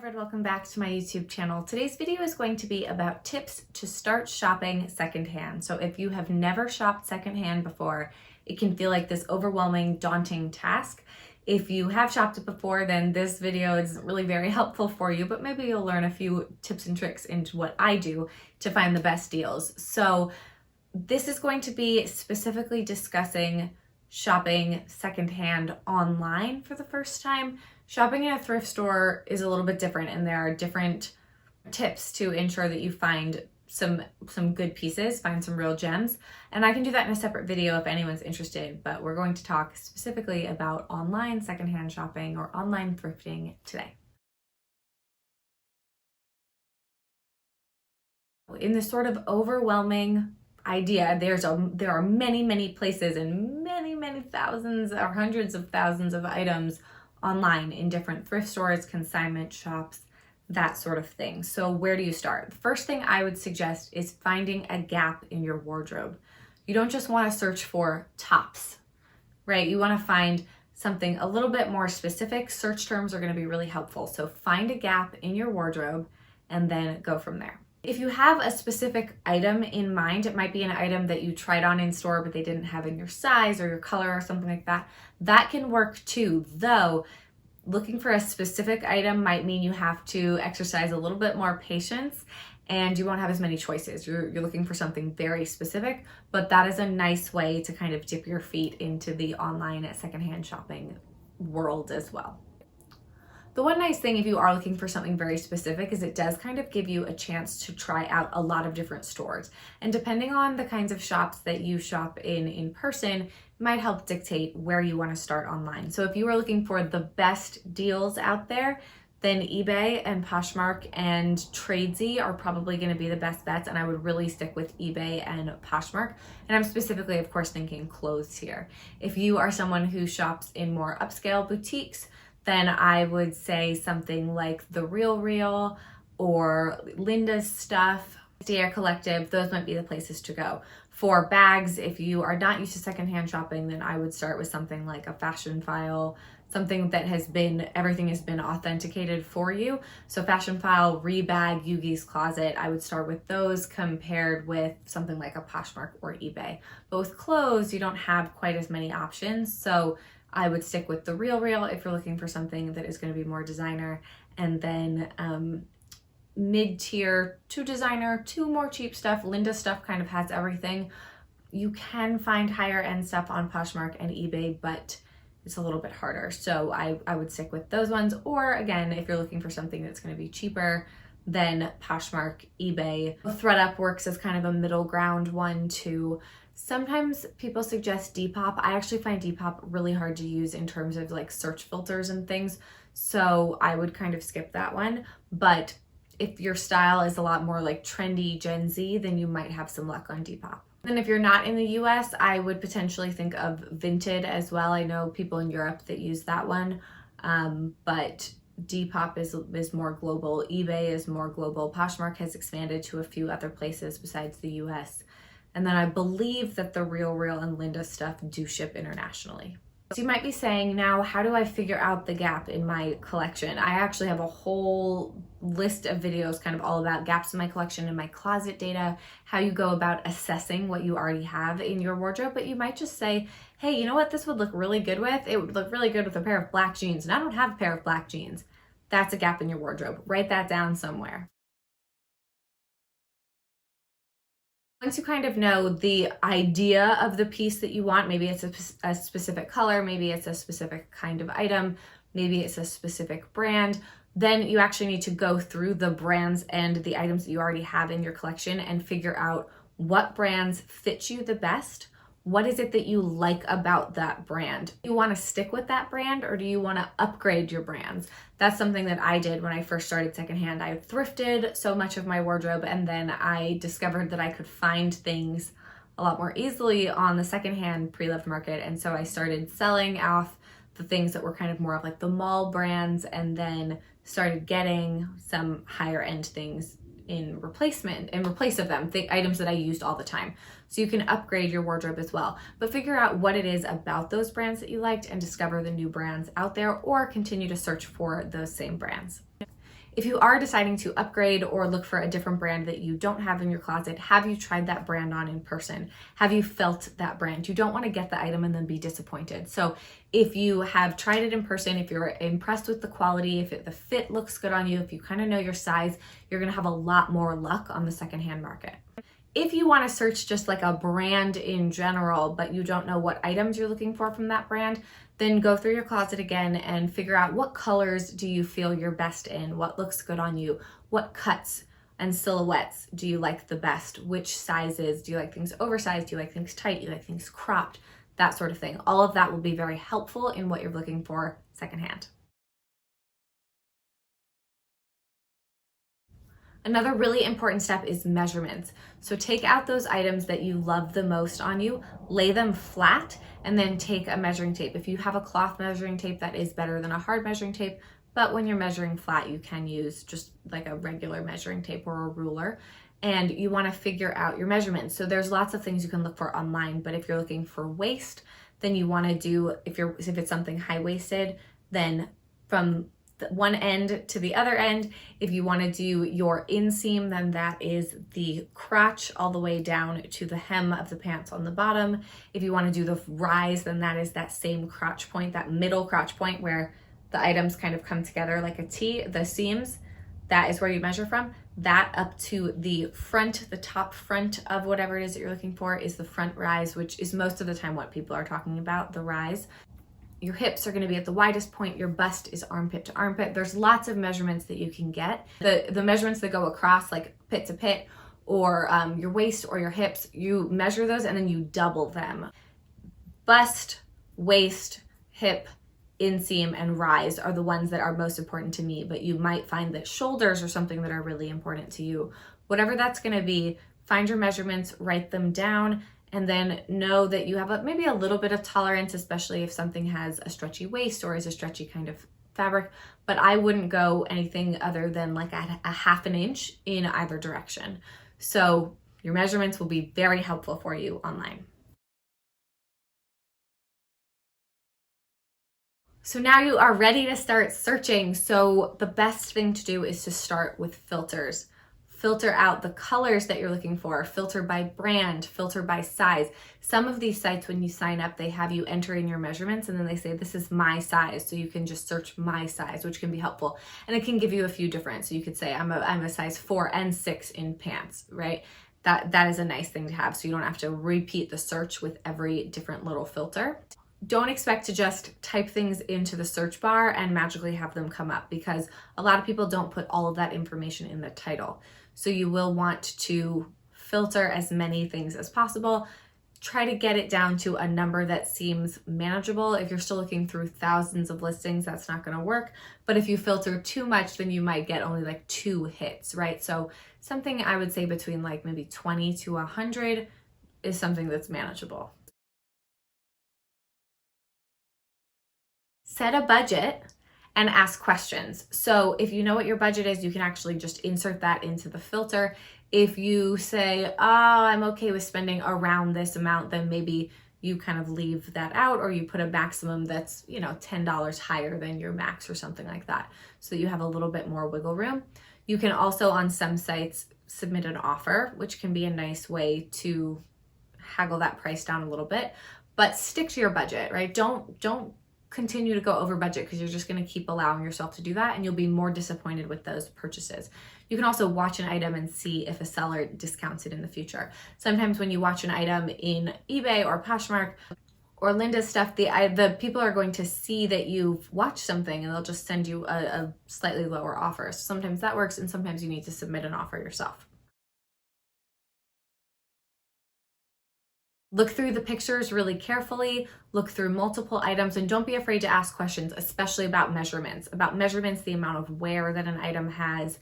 everyone, welcome back to my YouTube channel. Today's video is going to be about tips to start shopping secondhand. So if you have never shopped secondhand before, it can feel like this overwhelming, daunting task. If you have shopped it before, then this video isn't really very helpful for you, but maybe you'll learn a few tips and tricks into what I do to find the best deals. So this is going to be specifically discussing shopping secondhand online for the first time. Shopping in a thrift store is a little bit different, and there are different tips to ensure that you find some good pieces, find some real gems. And I can do that in a separate video if anyone's interested, but we're going to talk specifically about online secondhand shopping or online thrifting today. In this sort of overwhelming idea, there are many places and many thousands or hundreds of thousands of items online in different thrift stores, consignment shops, that sort of thing. So where do you start? The first thing I would suggest is finding a gap in your wardrobe. You don't just want to search for tops, right? You want to find something a little bit more specific. Search terms are going to be really helpful. So find a gap in your wardrobe and then go from there. If you have a specific item in mind, it might be an item that you tried on in store but they didn't have in your size or your color or something like that. That can work too, though looking for a specific item might mean you have to exercise a little bit more patience and you won't have as many choices. You're looking for something very specific, but that is a nice way to kind of dip your feet into the online secondhand shopping world as well. The one nice thing if you are looking for something very specific is it does kind of give you a chance to try out a lot of different stores. And depending on the kinds of shops that you shop in person, might help dictate where you want to start online. So if you are looking for the best deals out there, then eBay and Poshmark and Tradesy are probably going to be the best bets, and I would really stick with eBay and Poshmark. And I'm specifically, of course, thinking clothes here. If you are someone who shops in more upscale boutiques, then I would say something like The Real or Linda's Stuff, Dare Collective. Those might be the places to go. For bags, if you are not used to secondhand shopping, then I would start with something like a Fashion File, something that everything has been authenticated for you. So Fashion File, Rebag, Yugi's Closet, I would start with those compared with something like a Poshmark or eBay. But with clothes, you don't have quite as many options. So I would stick with The Real if you're looking for something that is going to be more designer, and then mid-tier to designer to more cheap stuff. Linda Stuff kind of has everything. You can find higher end stuff on Poshmark and eBay, but it's a little bit harder. So I would stick with those ones. Or again, if you're looking for something that's going to be cheaper, then Poshmark, eBay. ThredUp works as kind of a middle ground one too. Sometimes people suggest Depop. I actually find Depop really hard to use in terms of like search filters and things. So I would kind of skip that one. But if your style is a lot more like trendy Gen Z, then you might have some luck on Depop. And if you're not in the US, I would potentially think of Vinted as well. I know people in Europe that use that one, but Depop is more global. eBay is more global. Poshmark has expanded to a few other places besides the US. And then I believe that The Real and Linda Stuff do ship internationally. So you might be saying, now, how do I figure out the gap in my collection? I actually have a whole list of videos kind of all about gaps in my collection and my closet data, how you go about assessing what you already have in your wardrobe. But you might just say, hey, you know what this would look really good with? It would look really good with a pair of black jeans, and I don't have a pair of black jeans. That's a gap in your wardrobe. Write that down somewhere. Once you kind of know the idea of the piece that you want, maybe it's a specific color, maybe it's a specific kind of item, maybe it's a specific brand, then you actually need to go through the brands and the items that you already have in your collection and figure out what brands fit you the best. What is it that you like about that brand? Do you want to stick with that brand, or do you want to upgrade your brands? That's something that I did when I first started secondhand. I thrifted so much of my wardrobe, and then I discovered that I could find things a lot more easily on the secondhand pre-loved market. And so I started selling off the things that were kind of more of like the mall brands, and then started getting some higher end things in place of them, the items that I used all the time. So you can upgrade your wardrobe as well, but figure out what it is about those brands that you liked and discover the new brands out there, or continue to search for those same brands. If you are deciding to upgrade or look for a different brand that you don't have in your closet, have you tried that brand on in person? Have you felt that brand? You don't want to get the item and then be disappointed. So if you have tried it in person, if you're impressed with the quality, if the fit looks good on you, if you kind of know your size, you're going to have a lot more luck on the secondhand market. If you want to search just like a brand in general, but you don't know what items you're looking for from that brand, then go through your closet again and figure out what colors do you feel you're best in, what looks good on you, what cuts and silhouettes do you like the best, which sizes, do you like things oversized, do you like things tight, do you like things cropped, that sort of thing. All of that will be very helpful in what you're looking for secondhand. Another really important step is measurements. So take out those items that you love the most on you, lay them flat, and then take a measuring tape. If you have a cloth measuring tape, that is better than a hard measuring tape, but when you're measuring flat, you can use just like a regular measuring tape or a ruler, and you want to figure out your measurements. So there's lots of things you can look for online, but if you're looking for waist, then you want to do, if it's something high-waisted, then from one end to the other end. If you want to do your inseam, then that is the crotch all the way down to the hem of the pants on the bottom. If you want to do the rise, then that is that same crotch point, that middle crotch point where the items kind of come together like a T, the seams, that is where you measure from. That up to the front, the top front of whatever it is that you're looking for is the front rise, which is most of the time what people are talking about, the rise. Your hips are going to be at the widest point. Your bust is armpit to armpit. There's lots of measurements that you can get. The measurements that go across, like pit to pit, or your waist or your hips, you measure those and then you double them. Bust, waist, hip, inseam, and rise are the ones that are most important to me, but you might find that shoulders are something that are really important to you. Whatever that's going to be, find your measurements, write them down, and then know that you have maybe a little bit of tolerance, especially if something has a stretchy waist or is a stretchy kind of fabric, but I wouldn't go anything other than like a half an inch in either direction. So your measurements will be very helpful for you online. So now you are ready to start searching. So the best thing to do is to start with filters. Filter out the colors that you're looking for, filter by brand, filter by size. Some of these sites, when you sign up, they have you enter in your measurements and then they say, this is my size. So you can just search my size, which can be helpful. And it can give you a few different. So you could say, I'm a size 4 and 6 in pants, right? That is a nice thing to have. So you don't have to repeat the search with every different little filter. Don't expect to just type things into the search bar and magically have them come up, because a lot of people don't put all of that information in the title. So you will want to filter as many things as possible. Try to get it down to a number that seems manageable. If you're still looking through thousands of listings, that's not going to work. But if you filter too much, then you might get only like 2 hits, right? So something I would say between like maybe 20 to 100 is something that's manageable. Set a budget and ask questions. So if you know what your budget is, you can actually just insert that into the filter. If you say, oh, I'm okay with spending around this amount, then maybe you kind of leave that out, or you put a maximum that's, $10 higher than your max or something like that, so that you have a little bit more wiggle room. You can also, on some sites, submit an offer, which can be a nice way to haggle that price down a little bit, but stick to your budget, right? Don't continue to go over budget, because you're just going to keep allowing yourself to do that and you'll be more disappointed with those purchases. You can also watch an item and see if a seller discounts it in the future. Sometimes when you watch an item in eBay or Poshmark or Linda's stuff, the people are going to see that you've watched something and they'll just send you a slightly lower offer. So sometimes that works, and sometimes you need to submit an offer yourself. Look through the pictures really carefully, look through multiple items, and don't be afraid to ask questions, especially about measurements. The amount of wear that an item has.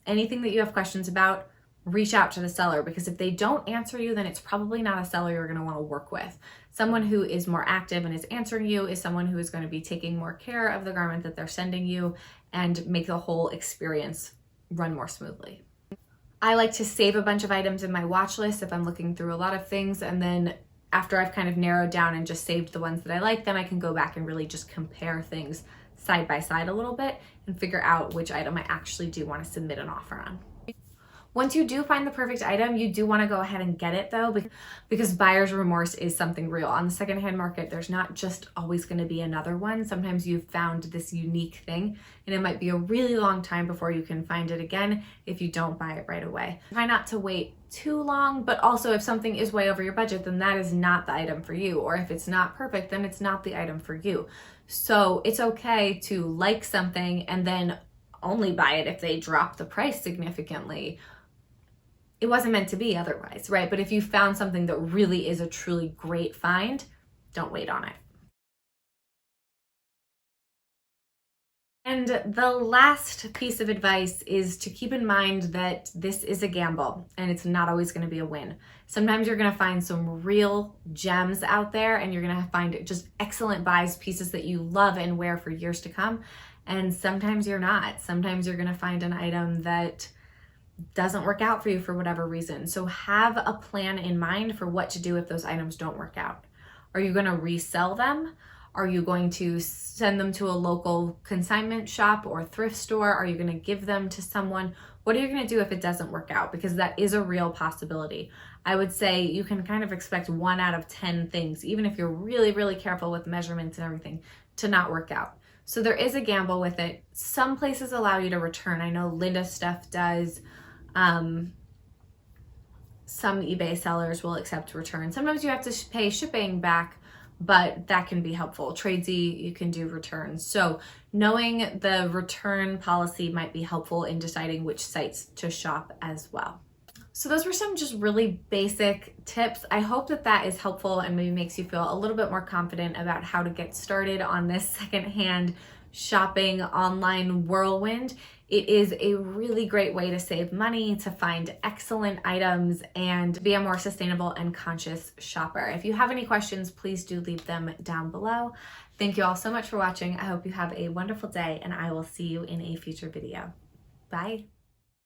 Anything that you have questions about, reach out to the seller, because if they don't answer you, then it's probably not a seller you're going to want to work with. Someone who is more active and is answering you is someone who is going to be taking more care of the garment that they're sending you and make the whole experience run more smoothly. I like to save a bunch of items in my watch list if I'm looking through a lot of things, and then after I've kind of narrowed down and just saved the ones that I like, then I can go back and really just compare things side by side a little bit and figure out which item I actually do want to submit an offer on. Once you do find the perfect item, you do want to go ahead and get it though, because buyer's remorse is something real. On the secondhand market, there's not just always going to be another one. Sometimes you've found this unique thing and it might be a really long time before you can find it again if you don't buy it right away. Try not to wait too long, but also if something is way over your budget, then that is not the item for you. Or if it's not perfect, then it's not the item for you. So it's okay to like something and then only buy it if they drop the price significantly. It wasn't meant to be otherwise, right? But if you found something that really is a truly great find, don't wait on it. And the last piece of advice is to keep in mind that this is a gamble and it's not always going to be a win. Sometimes you're going to find some real gems out there and you're going to find just excellent buys, pieces that you love and wear for years to come. And sometimes you're not. Sometimes you're going to find an item that doesn't work out for you for whatever reason. So have a plan in mind for what to do if those items don't work out. Are you going to resell them? Are you going to send them to a local consignment shop or thrift store? Are you going to give them to someone? What are you going to do if it doesn't work out? Because that is a real possibility. I would say you can kind of expect 1 out of 10 things, even if you're really, really careful with measurements and everything, to not work out. So there is a gamble with it. Some places allow you to return. I know Linda Stuff does. Some eBay sellers will accept return. Sometimes you have to pay shipping back, but that can be helpful. Tradesy, you can do returns. So knowing the return policy might be helpful in deciding which sites to shop as well. So those were some just really basic tips. I hope that that is helpful and maybe makes you feel a little bit more confident about how to get started on this secondhand shopping online whirlwind. It is a really great way to save money, to find excellent items, and be a more sustainable and conscious shopper. If you have any questions, please do leave them down below. Thank you all so much for watching. I hope you have a wonderful day, and I will see you in a future video. Bye.